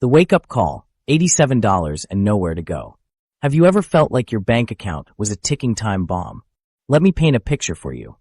The wake-up call, $87 and nowhere to go. Have you ever felt like your bank account was a ticking time bomb? Let me paint a picture for you.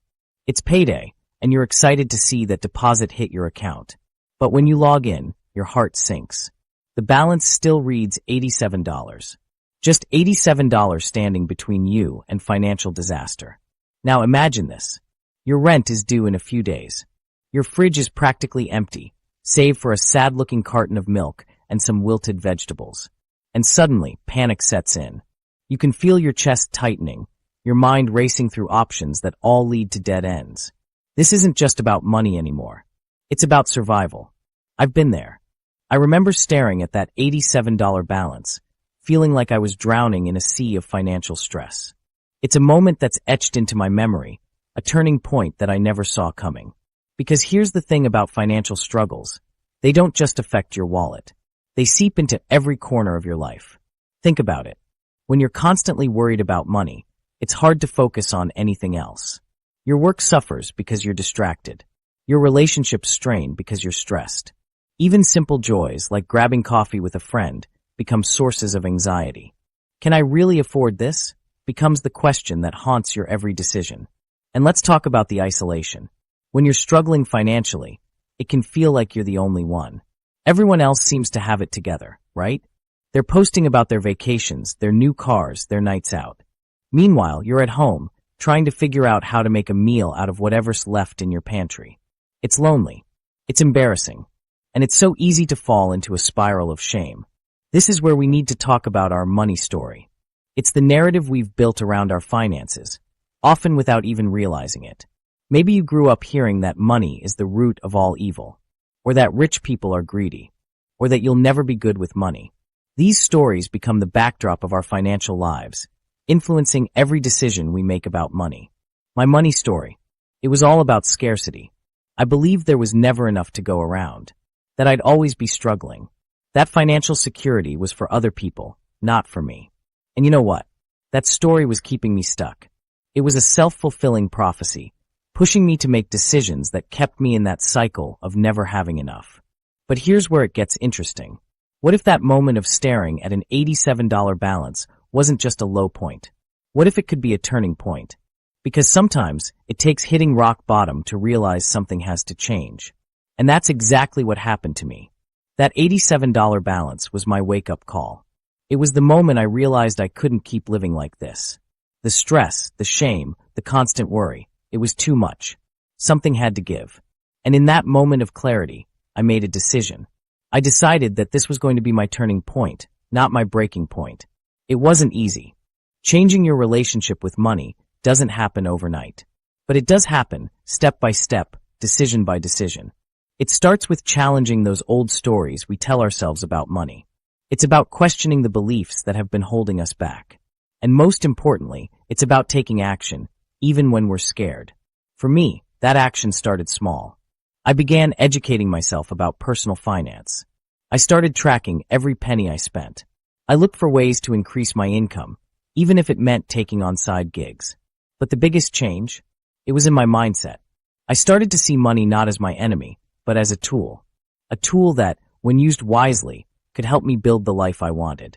It's payday, and you're excited to see that deposit hit your account. But when you log in, your heart sinks. The balance still reads $87. Just $87 standing between you and financial disaster. Now imagine this. Your rent is due in a few days. Your fridge is practically empty, save for a sad-looking carton of milk and some wilted vegetables. And suddenly, panic sets in. You can feel your chest tightening, your mind racing through options that all lead to dead ends. This isn't just about money anymore. It's about survival. I've been there. I remember staring at that $87 balance, feeling like I was drowning in a sea of financial stress. It's a moment that's etched into my memory, a turning point that I never saw coming. Because here's the thing about financial struggles. They don't just affect your wallet. They seep into every corner of your life. Think about it. When you're constantly worried about money, it's hard to focus on anything else. Your work suffers because you're distracted. Your relationships strain because you're stressed. Even simple joys like grabbing coffee with a friend become sources of anxiety. Can I really afford this? Becomes the question that haunts your every decision. And let's talk about the isolation. When you're struggling financially, it can feel like you're the only one. Everyone else seems to have it together, right? They're posting about their vacations, their new cars, their nights out. Meanwhile, you're at home, trying to figure out how to make a meal out of whatever's left in your pantry. It's lonely. It's embarrassing. And it's so easy to fall into a spiral of shame. This is where we need to talk about our money story. It's the narrative we've built around our finances, often without even realizing it. Maybe you grew up hearing that money is the root of all evil, or that rich people are greedy, or that you'll never be good with money. These stories become the backdrop of our financial lives, influencing every decision we make about money. My money story. It was all about scarcity. I believed there was never enough to go around, that I'd always be struggling. That financial security was for other people, not for me. And you know what? That story was keeping me stuck. It was a self-fulfilling prophecy, pushing me to make decisions that kept me in that cycle of never having enough. But here's where it gets interesting. What if that moment of staring at an $87 balance wasn't just a low point? What if it could be a turning point? Because sometimes it takes hitting rock bottom to realize something has to change. And that's exactly what happened to me. That $87 balance was my wake-up call. It was the moment I realized I couldn't keep living like this. The stress, the shame, the constant worry. It was too much. Something had to give. And in that moment of clarity, I made a decision. I decided that this was going to be my turning point, not my breaking point. It wasn't easy. Changing your relationship with money doesn't happen overnight. But it does happen, step by step, decision by decision. It starts with challenging those old stories we tell ourselves about money. It's about questioning the beliefs that have been holding us back. And most importantly, it's about taking action, even when we're scared. For me, that action started small. I began educating myself about personal finance. I started tracking every penny I spent. I looked for ways to increase my income, even if it meant taking on side gigs. But the biggest change? It was in my mindset. I started to see money not as my enemy, but as a tool. A tool that, when used wisely, could help me build the life I wanted.